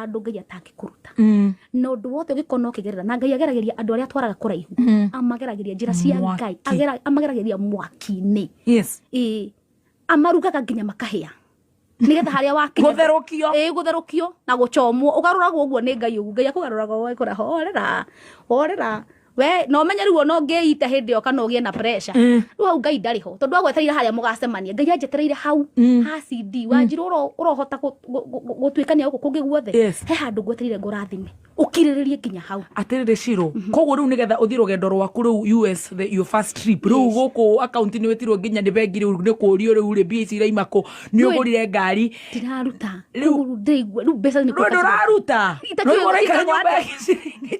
handu Ngai atangikuruta no ndu wothe ugikona ukigerera na Ngai agerageria andu aria twaraga kuraihu amagerageria njira cia Ngai amagerageria mwaki-ini yes amarugaga nginya makahia nigetha haria wakinya gutherukio na guchomwo ugaruragwo uguo ni Ngai ugu Ngai akugaruraga wekora horera we no menya riu no ngeita hindi yo kana ugie na pressure riu hau Ngai ndari ho tondu agwetereire haria mugacemania Ngai anjetereire hau ha CD wanjiru urohota gutwikania guku kungi guothe he handu gwetereire ngurathime ukiriririe nginya hau atirire Shiro koguo riu nigetha uthi rugendo rwaku riu US your first trip riu guku account ni wetirwo nginya ni bengi riu ni kurio riu ri BC iraimako ni ugurire ngari tiraruta riu ndeigua riu mbeca ni nduraruta riu uraikara nyumba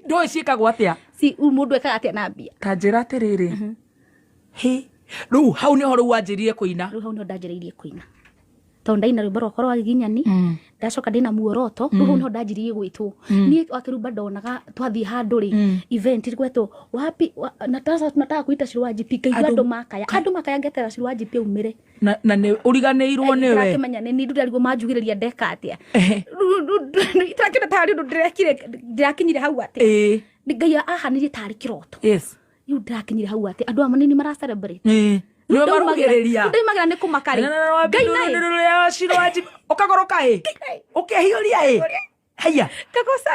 ndo ciikagwo atia si mundu ekaga atia na mbia kanjira atiriri he riu hau niho riu wanjiririe kuina riu hau niho ndanjiririe kuina tondu ndaina rwimbo rwakwa rwa giginyani ndacoka ndina muoroto riu hau niho ndanjiririe gwitwo nie akirumba ndonaga twathie handu ri event rwetwo wapi nataka kuita Shirwaji pika andu makaya ngetera Shirwaji pia umire na ne uriganeirwo niwe ndakimenya ni ndirarigwo manjugiriria ndeka atia itakina tari ndirakinyire hau ati Ngai ahanirie tari kiroto yes yu ndakinyire hau ati andu amanini mara celebrate niwe marugiriria ndaimagira ni kumakari Ngai nae Shirwaji ukagoroka ukehiuria haya kagosa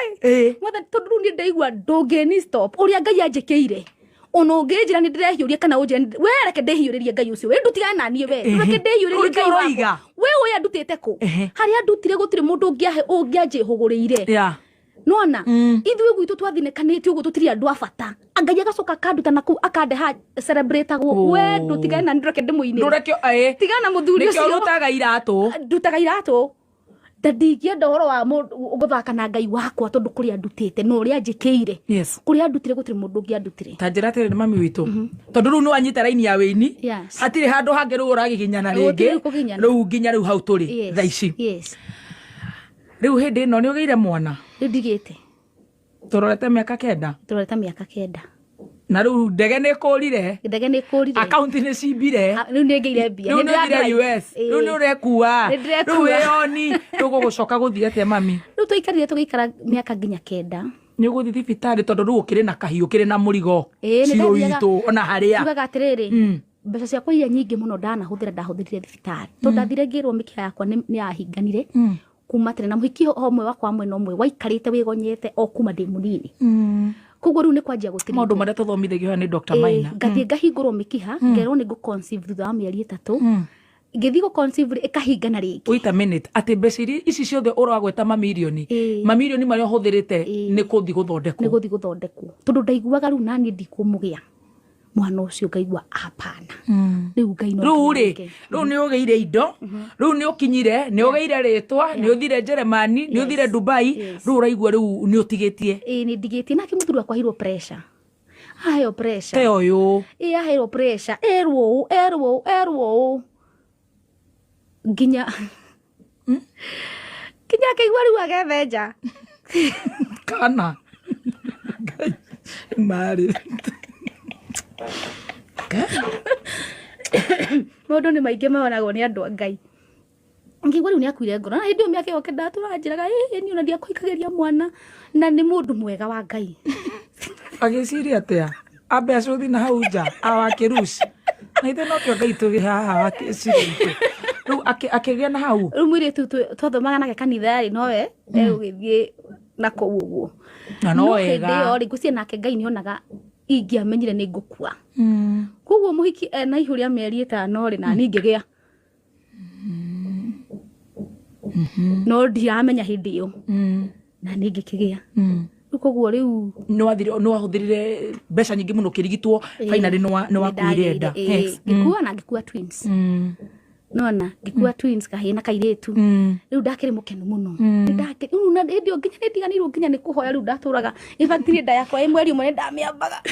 mwatha tondu ni ndaigua ndungeni stop uria Ngai anjekeire ono nginjira ni ndirehiuria kana unjira we reke ndehiuririe Ngai ucio we ndutigane na nie we reke ndehiuririe Ngai wako we uya ndutite ku haria ndutire gutire mundu ungianjihugurire nona ithuĩ gwitũ twathinekanĩtio ũguo tũtirĩ andũ a bata Ngai agacoka akanduta naku akandeha celebrate we ndutigane na ndureke ndĩmũinĩre tigana na mũthuri ũcio ndutaga iratũ ndingienda ũhoro wa gũthaka na Ngai wakwa tondu kũrĩa ndutĩte no ũrĩa njĩkĩire kũrĩa ndutire gũtirĩ mũndũ ũngĩandutirĩ ta njĩra atĩrĩ mami witũ tondu rĩu nĩ wanyita raini ya wĩini hatirĩ handũ hangĩ rĩu ũragiginyana rĩngĩ rĩu nginya rĩu hau tũrĩ thaa ici rĩu hĩndĩ ĩno nĩ ũgĩire mwana rĩu ndigĩte tũrorete mĩaka 9 na rĩu ndege nĩ kũrire account nĩ cimbire rĩu nĩ ngĩire mbia rĩu nĩ ngĩire US rĩu nĩ ũrekua rĩu wĩyoni tũgũgũcoka gũthiĩ atĩa mami rĩu tũikarire tũgĩikara mĩaka nginya 9 nĩ ũgũthiĩ thibitarĩ tondu rĩu ũkĩrĩ na kahiũ kĩrĩ na mũrigo ciũ itũ ona harĩa tugaga atĩrĩrĩ mbeca ciakwa iria nyingĩ mũno ndahũthĩrire thibitarĩ tondu ndathire ngĩrwo mĩkiha yakwa nĩ yahinganire kuma tene na muhiki homwe wakwa mwena omwe waikarite wigonyete o kuma ndi munini koguo riu ni kwanjia gutiri maundu maria tuthomithagio ni Dr. Maina ngathie ngahingurwo mikiha ngerwo ni conceive thutha wa mieri 3 ngithi go conceive ikahingana ringi wait a minute ati mbeca ici ciothe uragweta mamilioni maria uhuthirite ni kuthi guthondekwo tondu ndaiguaga riu nani ndikumugia mwana ucio ngaigua hapana riu Ngai no riu ni ugeire indo riu ni ukinyire ni ugeire ritwa ni uthire Jeremani ni uthire Dubai riu uraigua riu ni utigitie ni ndigitie na kimuthuri wakwa hiro pressure ayo pressure te oyo hiro pressure erwo nginya kaigua riu agethenja kana mari maundu ni maingi maonagwo ni andu a Ngai ngigwa riu ni akuire ngoro na hindi miaka yoke ndaturajiraga ni ona ndiakuikageria mwana na ni mundu mwega wa Ngai agiciria atia ambe acuthi na hau nja awakiruci na ithe no kio Ngai tugi haha wakiciria riu akigia na hau riu mwire tu twathomaga nake kanitha nowe egugithie na kou uguo na no wega no gucie nake Ngai ni onaga ingiamenyire ni ngukua koguo muhiki na ihuria mieri 5 ri na ningigia no ndiamenya hindi iyo na ningikigia koguo riu no wahuthirire mbeca nyingi muno kirigitwo finally no wakuire nda ngikua na ngikua twins nona ngikua twins kahina kairetu riu ndakire mukenu muno ndake na ndio nginya ndiganirwo nginya ni kuhoya riu ndaturaga ibatire nda yakwa mweri umwe ndamiambaga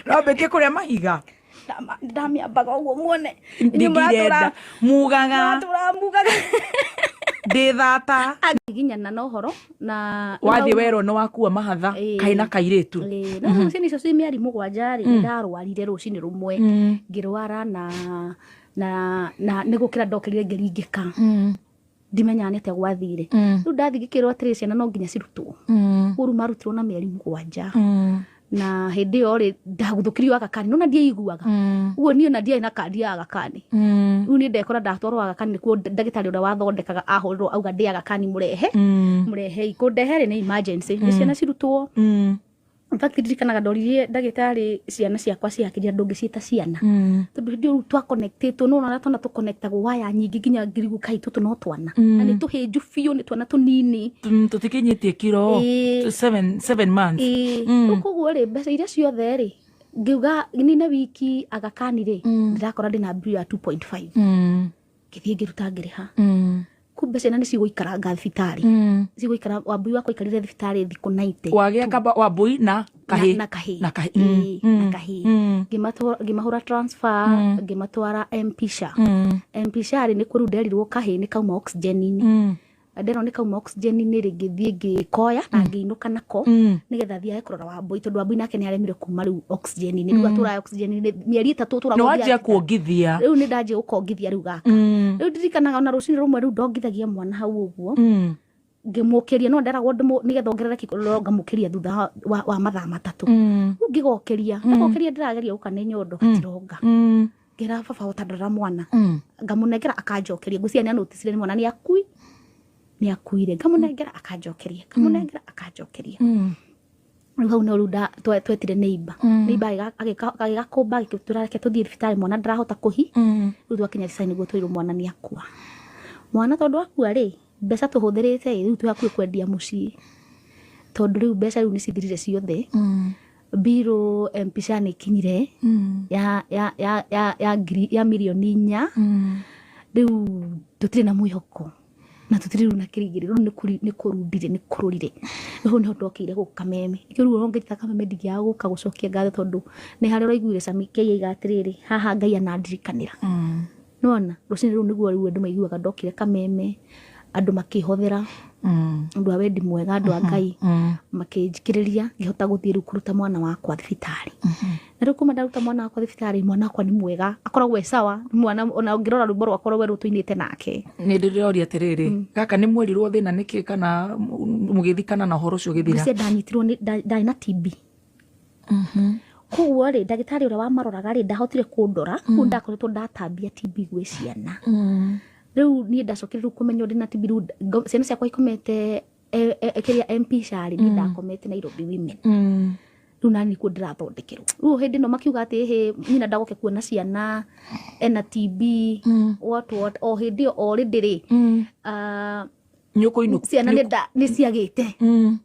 Robeke kuria mahiga ndamiambaga uguo muone ndingirenda mugaga ndithata nginyana na uhoro na wathi wero no wakua mahatha kaina kairetu no cini cio miari 7 ri ndarwarire rucini rumwe ngirwara na nigukira ndokirire ngiringika ndimenya nete gwathire riu ndathigikirwo atiri ciana no nginya cirutwo uru marutirwo na mieri 7 na hindi yo ri ndaguthukirio Agakani no na ndieiguaga uguo ni na ndie na kandi ya Agakani riu ni ndekora ndatwarwo Agakani nikuo ndagitari uria wathondekaga ahurwo auga ndi Agakani murehe ikundehere ni emergency ni ciana cirutwo in fact ndirikanaga ndoririe ndagitari ciana ciakwa ciakiria ndungiciita ciana tondu ndio twa connected no na tona tu connectagwo waya nyingi nginya ngirigu kai tutu no twana na ni tuhinju fiu ni twana tunini tutikinyitie kiro 7 months kuguo ri mbeca iria ciothe ri ngiuga ni na wiki Agakani ri ndirakora ndina bill ya 2.5 ngithie ngiruta ngiriha kumbe ciana ni ciguikaranga thibitari ciguikara Wambui wakwa ikarire thibitari thiku 90 wagia kamba Wambui na kahi ngimahura transfer ngimatwara M-Pesa M-Pesa ni kuru nderirwo kahi ni kauma oxygen ndero ni kauma oxygen ni ngithie ngikoya na ngiinuka nako nigetha thia kurora Wambui tondu Wambui nake ni aremire kuma riu oxygen ni riu atura oxygen ni mieri 3 tura no wajia kuongithia riu ni ndaje ukongithia riu gaka riu ndirikanaga ona rucini rumwe riu ndongithagia mwana hau uguo ngimukiria no nderagwo nigetha ongerereke ngamukiria thutha wa mathaa 3 ngigokeria ndirageria guka ni nyondo gatironga ngira baba utandara mwana ngamunengera akanjokeria nguciania notice ni mwana ni akuire ngamunengera akanjokeria riu hau no ruda twetire neighbor agigakumba giturareke tuthie thibitari mwana ndarahota kuhi riu twakinya cicaini guo twirwo mwana ni akua mwana tondu akua ri mbeca tuhuthirite riu twakue kwendia mucii tondu riu mbeca riu ni cithirire ciothe biro M-Pesa ni kinyire ya milioni 4 riu tutire na mwihoko na tutire na kirigiri riu ni kururire riu ni ndokire gukameme riu ongeta kameme ndigia guka gucokia ngatho tondu ni hari roiguire Sami Kei igatiriri haha Ngai anandirikanira nona rucini riu niguo riu andu maiguaga ndokire kameme andu makihothera andu awendi mwega andu a Ngai makijikiriria ngihota guthie riu kuruta mwana wakwa thibitari na riu kuma ndaruta mwana wakwa thibitari mwana wakwa ni mwega akoragwo sawa mwana ona ungirora rwimbo rwakwa rweru tuinite nake ni ndiriroria atiriri gaka ni mwerirwo thina niki kana mugithikana na horo cio githira cia ndanyitirwo ndai na TB kuguo ri ndagitari uria wamaroraga ri ndahotire kundora ndakoretwo ndatambia TB gwe ciana riu ni ndacokire riu kumenya ndina TB riu ciana ciakwa ikomete ekiria M-Pesa ri ni ndakomete Nairobi Women riu nani ku ndirathondekirwo riu hindi no makiuga ati he nyina ndagoke kuona ciana ena TB what o hindi already ri nyuko inu ciana ni ciagite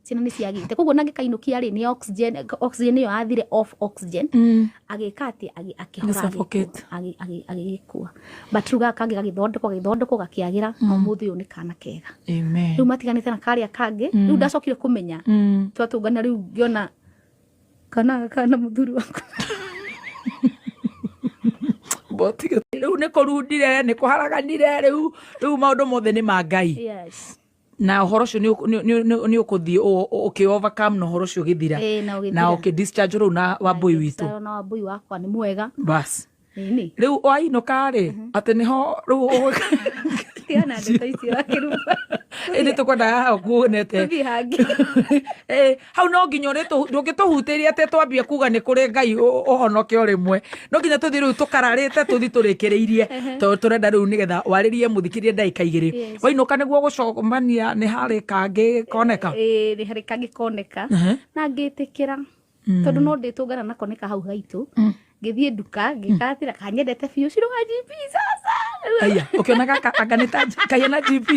ciana ni ciagite koguo nangikainukia ri ni oxygen yo athire off oxygen agika ati akihora agikua but ruga kangi gagithondeko gakiagira umuthi uyu ni kana kega amen riu matiganite na karia kangi riu ndacokire kumenya twatungana riu ngiona kana muthuri wako botiga riu ni kurundire ni kuharaganire riu maundu mothe ni ma Ngai yes na horo cio ni ukuthie okay overcome no horo cio githira na okay discharge ru na Wambui witu na Wambui wakwa ni mwega bas riu wainuka ri ati niho riu tiana ndeto icio akiruba indi tukwenda haha kuonete hau no nginya uri ndungituhutiria ati twambie kuga ni kuri Ngai uhonoke rimwe no nginya tuthie riu tukararite tuthi turikiriirie turenda riu nigetha waririe muthikirie ndaika 2 wainuka niguo gucomania ni hari kangi koneka ni hari kangi koneka na ngitikira tondu no nditungana nako nika hau haitu ngithie nduka ngikatira kanyendete biu ciruga GP sasa aya ukiona gaka aganita kayana GP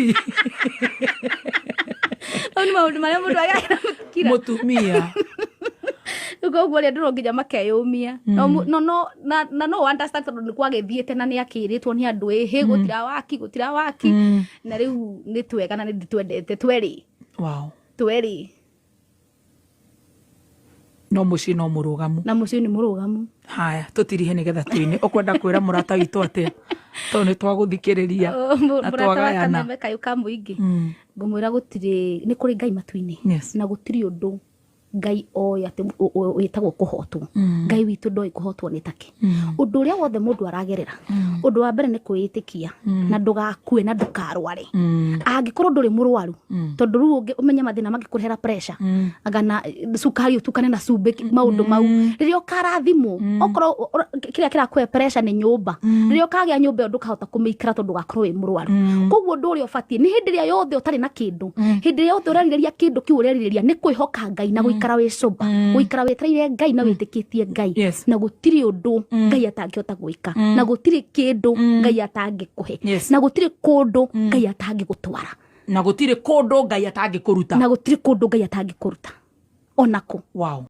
oni maundu maria mundu agakira mutumia ugo ria ndiro nginya makeyumia no understand tondu ni kwagithiete na ni akiritwo ni andu ehe gutira waki na riu ni twega na ni twendete tweri wow tweri no muci no murugamu na muci ni murugamu haya tutirihe nigetha twine ukwenda kwira murata witu ati to ni twaguthikiriria na twagayana meka yuka muingi ngumwira gutiri ni kuri Ngai matuini na gutiri undu ngai oya te witagwo kuhotwo ngai witu ndoi kuhotwo ni take undu uria wothe mundu aragerera undu wa mbere ni kwitikia na ndugakue na ndukarware angikorwo nduri murwaru tondu ru umenya mathina mangikurehera pressure agana sukari utukane na cumbi maundu mau ririo karathimo okorwo kiria kirakue pressure ni nyumba ririo kagia nyumba ndukahota kumeikara tondu gakorwo wi murwaru koguo ndu uria ubatie ni hindi ria yothe utari na kindu hindi ria yothe urariria kindu kiu urariria ni kwihoka ngai na guikara wi coba guikara wetereire ngai na witikitie ngai na gutiri undu ngai atangihota gwika na gutiri kindu ngai atangikuhe na gutiri kundu ngai atangigutwara na gutiri kundu ngai atangikuruta na gutiri kundu ngai atangikuruta onako wow